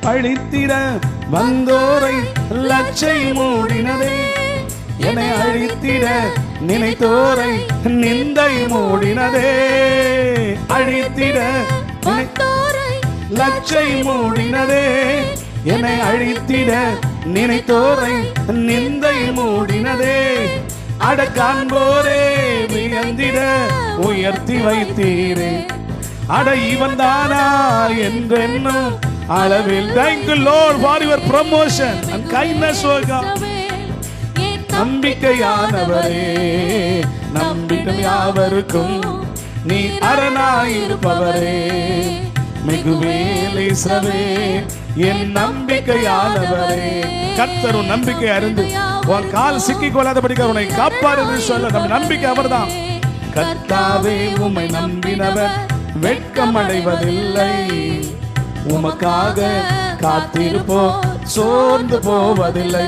அழித்திட வந்தோரை லட்சை மூடினதே. என்னை அழித்திட நினைத்தோரை நிந்தை மூடினதே. அழித்திட லட்சை மூடினதே. என்னை அழித்திட நினைத்தோரை நிந்தை மூடினதே. அடக்கான்போரே வியந்திட உயர்த்தி வைத்தீரே. அட இவன் தானா என்றென்னும் அளவில். Thank you Lord for your promotion and kindness, O God. நம்பிக்கையானவரே, நம்பிக்கை யாவருக்கும் நீ அரணாயிருப்பவரே. மிகுவேலேசவே என் நம்பிக்கையானவரே. கர்த்தர் உன் நம்பிக்கை அறிந்து உன் கால் சிக்கிக் கொள்ளாதபடிக்கு உன்னை காப்பாரு சொல்ல நம்ம நம்பிக்கை அவர்தான். கர்த்தாவே உம்மை நம்பினவர் வெட்கம் அடைவதில்லை. உமக்காக காத்திருப்போம் சோர்ந்து போவதில்லை.